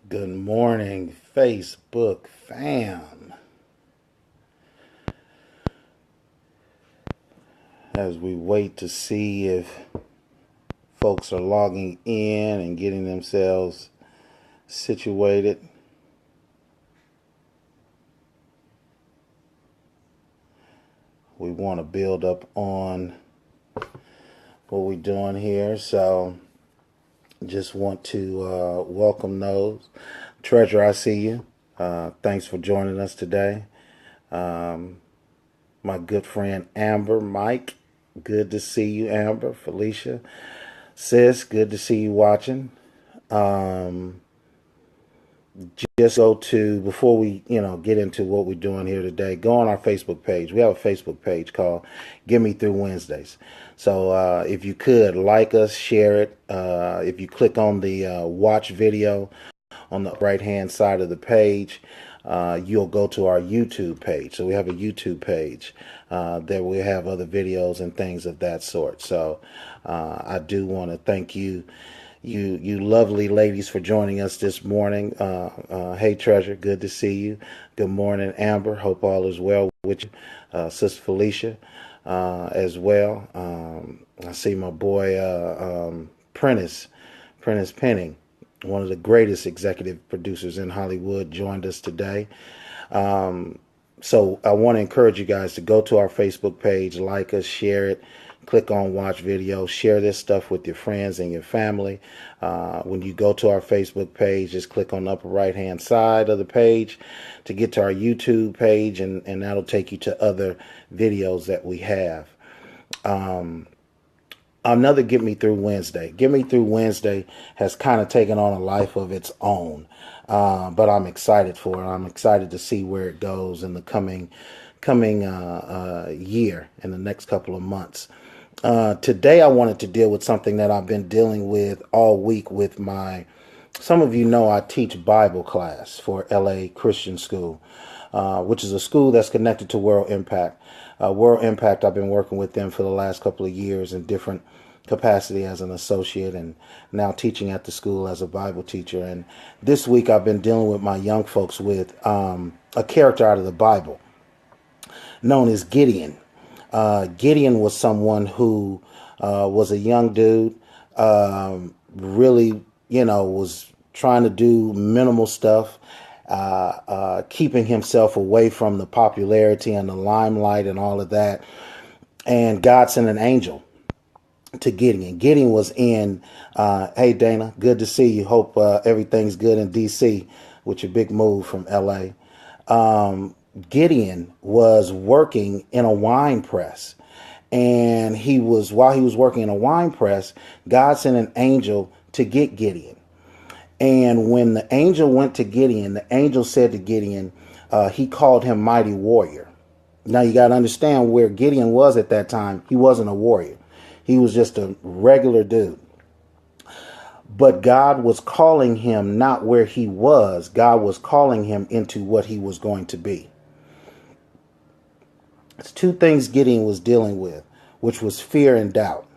Good morning, Facebook fam. As we wait to see if folks are logging in and getting themselves situated, we want to build up on what we're doing here. So, just want to welcome those. Treasure, I see you. Thanks for joining us today. My good friend Amber, Mike, good to see you, Amber. Felicia, sis, good to see you watching. Just go to, before we get into what we're doing here today, go on our Facebook page. We have a Facebook page called Get Me Through Wednesdays. So if you could like us, share it. If you click on the watch video on the right hand side of the page, you'll go to our YouTube page. So we have a YouTube page that we have other videos and things of that sort. So I do want to thank you lovely ladies for joining us this morning. Hey Treasure, good to see you. Good morning, Amber. Hope all is well with you. Sister Felicia as well. I see my boy Prentice Penning, one of the greatest executive producers in Hollywood, joined us today. So I want to encourage you guys to go to our Facebook page, like us, share it, click on watch video, share this stuff with your friends and your family. When you go to our Facebook page, just click on the upper right hand side of the page to get to our YouTube page, and that'll take you to other videos that we have. Another Get Me Through Wednesday. Get Me Through Wednesday has kind of taken on a life of its own. But I'm excited for it. I'm excited to see where it goes in the coming year, in the next couple of months. Today I wanted to deal with something that I've been dealing with all week with some of you know I teach Bible class for LA Christian School, which is a school that's connected to World Impact. World Impact, I've been working with them for the last couple of years in different capacity as an associate, and now teaching at the school as a Bible teacher. And this week I've been dealing with my young folks with a character out of the Bible known as Gideon. Gideon was someone who was a young dude, really, was trying to do minimal stuff, keeping himself away from the popularity and the limelight and all of that. And God sent an angel to Gideon. Gideon was in, hey Dana, good to see you. Hope everything's good in DC with your big move from LA. Gideon was working in a wine press, and while he was working in a wine press, God sent an angel to get Gideon. And when the angel went to Gideon, the angel said to Gideon, he called him mighty warrior. Now you got to understand where Gideon was at that time. He wasn't a warrior. He was just a regular dude. But God was calling him not where he was. God was calling him into what he was going to be. It's two things Gideon was dealing with, which was fear and doubt.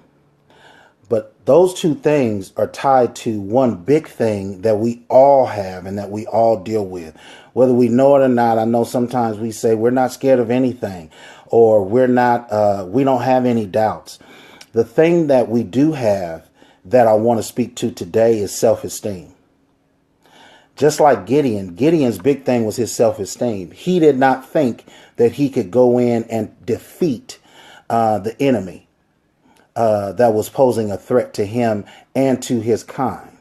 But those two things are tied to one big thing that we all have and that we all deal with, whether we know it or not. I know sometimes we say we're not scared of anything, or we don't have any doubts. The thing that we do have that I want to speak to today is self-esteem. Just like Gideon's big thing was his self-esteem. He did not think that he could go in and defeat the enemy that was posing a threat to him and to his kind.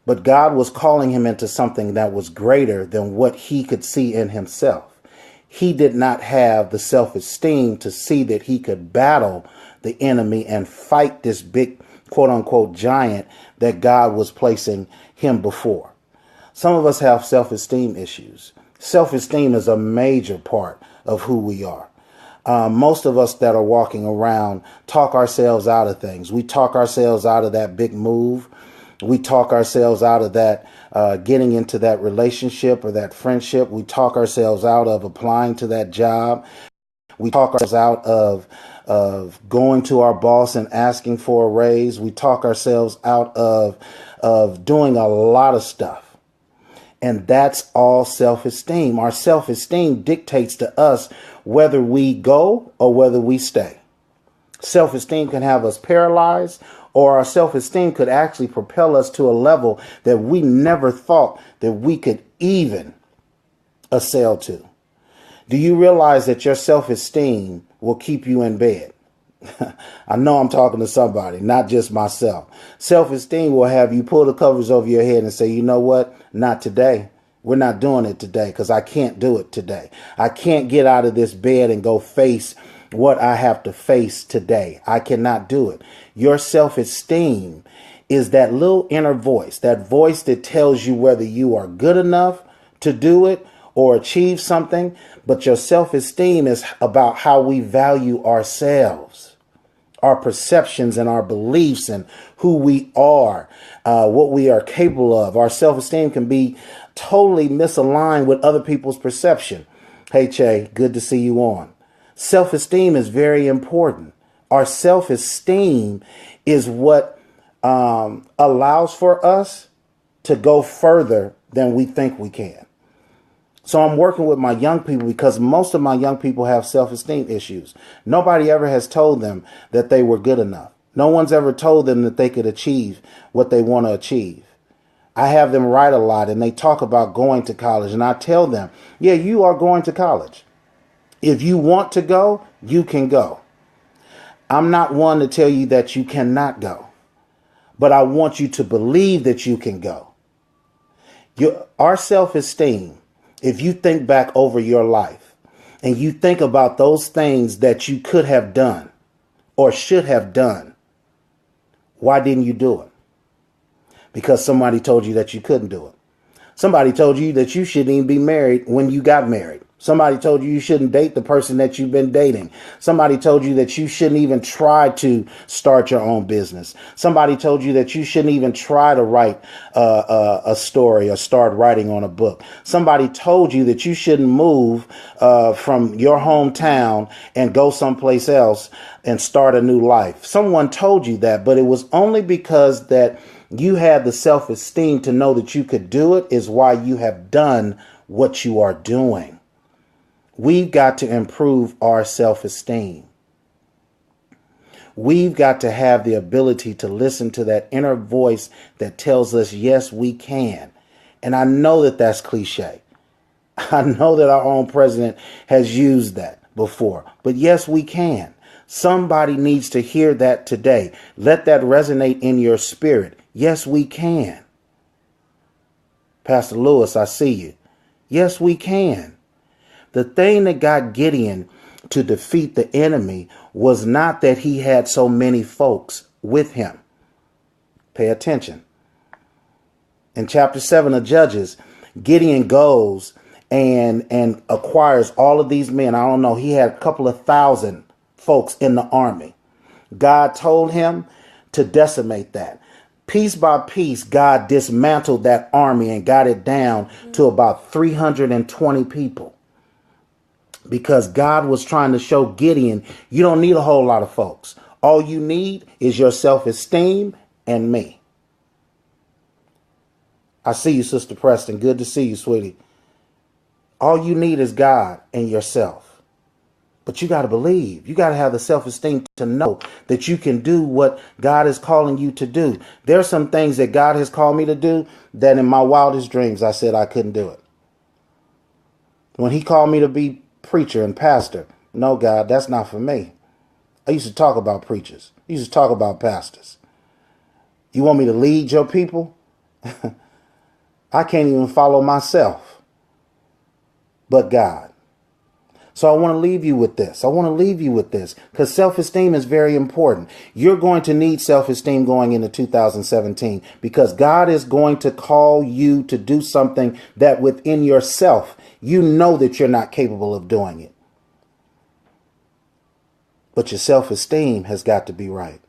But God was calling him into something that was greater than what he could see in himself. He did not have the self-esteem to see that he could battle the enemy and fight this big, quote unquote, giant that God was placing him before. Some of us have self-esteem issues. Self-esteem is a major part of who we are. Most of us that are walking around talk ourselves out of things. We talk ourselves out of that big move. We talk ourselves out of that getting into that relationship or that friendship. We talk ourselves out of applying to that job. We talk ourselves out of going to our boss and asking for a raise. We talk ourselves out of doing a lot of stuff. And that's all self-esteem. Our self-esteem dictates to us whether we go or whether we stay. Self-esteem can have us paralyzed, or our self-esteem could actually propel us to a level that we never thought that we could even assail to. Do you realize that your self-esteem will keep you in bed? I know I'm talking to somebody, not just myself. Self-esteem will have you pull the covers over your head and say, you know what? Not today. We're not doing it today because I can't do it today. I can't get out of this bed and go face what I have to face today. I cannot do it. Your self-esteem is that little inner voice, that voice that tells you whether you are good enough to do it or achieve something. But your self-esteem is about how we value ourselves, our perceptions and our beliefs and who we are, what we are capable of. Our self-esteem can be totally misaligned with other people's perception. Hey, Che, good to see you on. Self-esteem is very important. Our self-esteem is what allows for us to go further than we think we can. So I'm working with my young people because most of my young people have self-esteem issues. Nobody ever has told them that they were good enough. No one's ever told them that they could achieve what they want to achieve. I have them write a lot and they talk about going to college, and I tell them, yeah, you are going to college. If you want to go, you can go. I'm not one to tell you that you cannot go, but I want you to believe that you can go. Our self-esteem, if you think back over your life and you think about those things that you could have done or should have done, why didn't you do it? Because somebody told you that you couldn't do it. Somebody told you that you shouldn't even be married when you got married. Somebody told you you shouldn't date the person that you've been dating. Somebody told you that you shouldn't even try to start your own business. Somebody told you that you shouldn't even try to write a story or start writing on a book. Somebody told you that you shouldn't move from your hometown and go someplace else and start a new life. Someone told you that, but it was only because that you had the self-esteem to know that you could do it is why you have done what you are doing. We've got to improve our self-esteem. We've got to have the ability to listen to that inner voice that tells us, yes, we can. And I know that that's cliche. I know that our own president has used that before, but yes, we can. Somebody needs to hear that today. Let that resonate in your spirit. Yes, we can. Pastor Lewis, I see you. Yes, we can. The thing that got Gideon to defeat the enemy was not that he had so many folks with him. Pay attention. In chapter 7 of Judges, Gideon goes and acquires all of these men. I don't know. He had a couple of thousand folks in the army. God told him to decimate that. Piece by piece, God dismantled that army and got it down to about 320 people. Because God was trying to show Gideon, you don't need a whole lot of folks. All you need is your self-esteem and me. I see you, Sister Preston. Good to see you, sweetie. All you need is God and yourself. But you got to believe. You got to have the self-esteem to know that you can do what God is calling you to do. There are some things that God has called me to do that in my wildest dreams I said I couldn't do it. When he called me to be preacher and pastor, no, God, that's not for me. I used to talk about preachers. I used to talk about pastors. You want me to lead your people? I can't even follow myself. But God. So I want to leave you with this. I want to leave you with this because self-esteem is very important. You're going to need self-esteem going into 2017 because God is going to call you to do something that within yourself, you know that you're not capable of doing it. But your self-esteem has got to be right.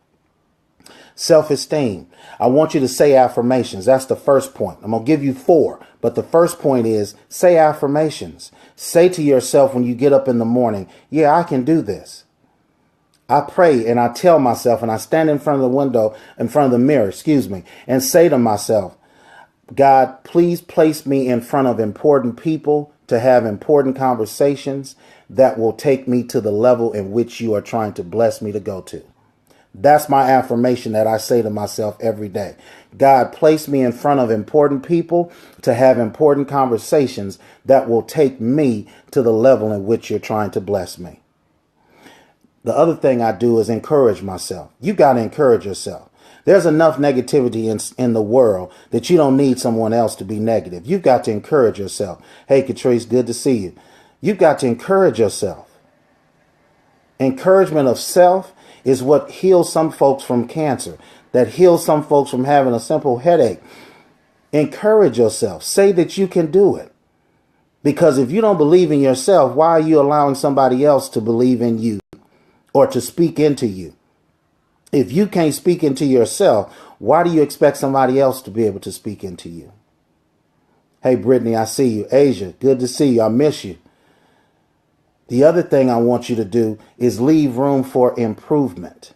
Self-esteem. I want you to say affirmations. That's the first point. I'm going to give you 4. But the first point is say affirmations. Say to yourself when you get up in the morning, yeah, I can do this. I pray and I tell myself and I stand in front of the window, in front of the mirror, and say to myself, God, please place me in front of important people to have important conversations that will take me to the level in which you are trying to bless me to go to. That's my affirmation that I say to myself every day. God, place me in front of important people to have important conversations that will take me to the level in which you're trying to bless me. The other thing I do is encourage myself. You got to encourage yourself. There's enough negativity in the world that you don't need someone else to be negative. You've got to encourage yourself. Hey, Catrice, good to see you. You've got to encourage yourself. Encouragement of self is what heals some folks from cancer, that heals some folks from having a simple headache. Encourage yourself. Say that you can do it. Because if you don't believe in yourself, why are you allowing somebody else to believe in you or to speak into you? If you can't speak into yourself, why do you expect somebody else to be able to speak into you? Hey, Brittany, I see you. Asia, good to see you. I miss you. The other thing I want you to do is leave room for improvement.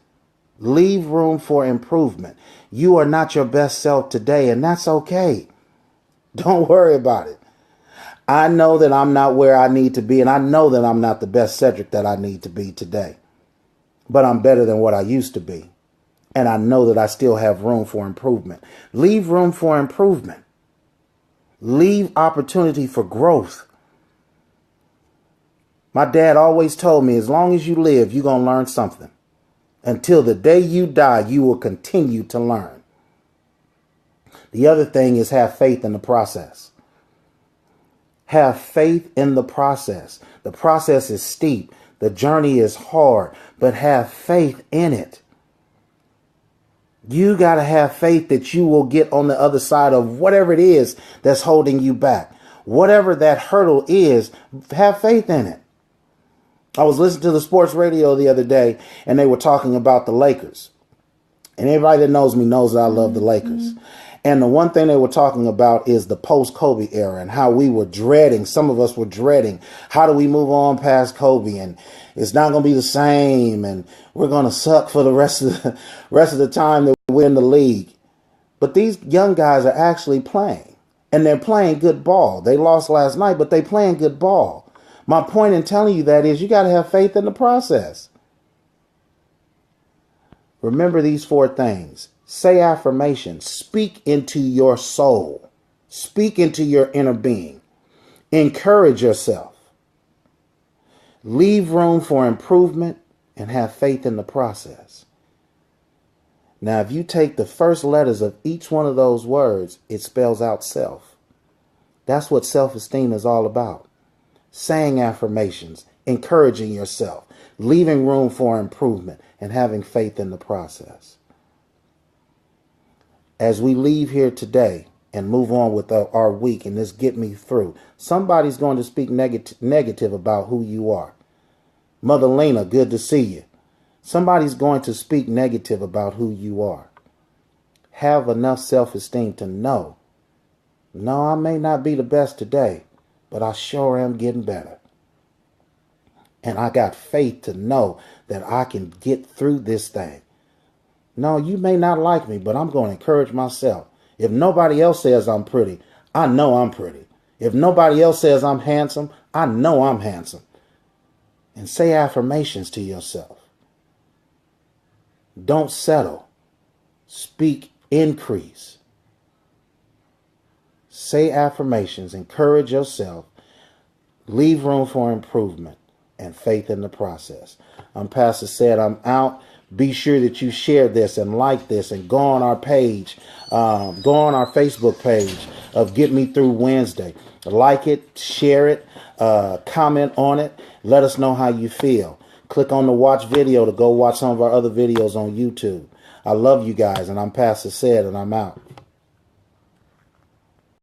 Leave room for improvement. You are not your best self today, and that's okay. Don't worry about it. I know that I'm not where I need to be, and I know that I'm not the best Cedric that I need to be today. But I'm better than what I used to be. And I know that I still have room for improvement. Leave room for improvement. Leave opportunity for growth. My dad always told me, as long as you live, you're going to learn something. Until the day you die, you will continue to learn. The other thing is have faith in the process. Have faith in the process. The process is steep. The journey is hard, but have faith in it. You got to have faith that you will get on the other side of whatever it is that's holding you back. Whatever that hurdle is, have faith in it. I was listening to the sports radio the other day, and they were talking about the Lakers. And everybody that knows me knows that I love the Lakers. And the one thing they were talking about is the post-Kobe era and how we were dreading. Some of us were dreading. How do we move on past Kobe? And it's not going to be the same. And we're going to suck for the rest of the time that we're in the league. But these young guys are actually playing. And they're playing good ball. They lost last night, but they're playing good ball. My point in telling you that is you got to have faith in the process. Remember these 4 things. Say affirmations. Speak into your soul. Speak into your inner being. Encourage yourself. Leave room for improvement and have faith in the process. Now, if you take the first letters of each one of those words, it spells out self. That's what self-esteem is all about. Saying affirmations, encouraging yourself, leaving room for improvement, and having faith in the process. As we leave here today and move on with our week and this get me through, somebody's going to speak negative about who you are. Mother Lena, good to see you. Somebody's going to speak negative about who you are. Have enough self-esteem to know, no, I may not be the best today, but I sure am getting better. And I got faith to know that I can get through this thing. No, you may not like me, but I'm going to encourage myself. If nobody else says I'm pretty, I know I'm pretty. If nobody else says I'm handsome, I know I'm handsome. And say affirmations to yourself. Don't settle. Speak increase. Say affirmations, encourage yourself, leave room for improvement, and faith in the process. I'm Pastor Said, I'm out. Be sure that you share this and like this and go on our page, go on our Facebook page of Get Me Through Wednesday. Like it, share it, comment on it. Let us know how you feel. Click on the watch video to go watch some of our other videos on YouTube. I love you guys, and I'm Pastor Said, and I'm out.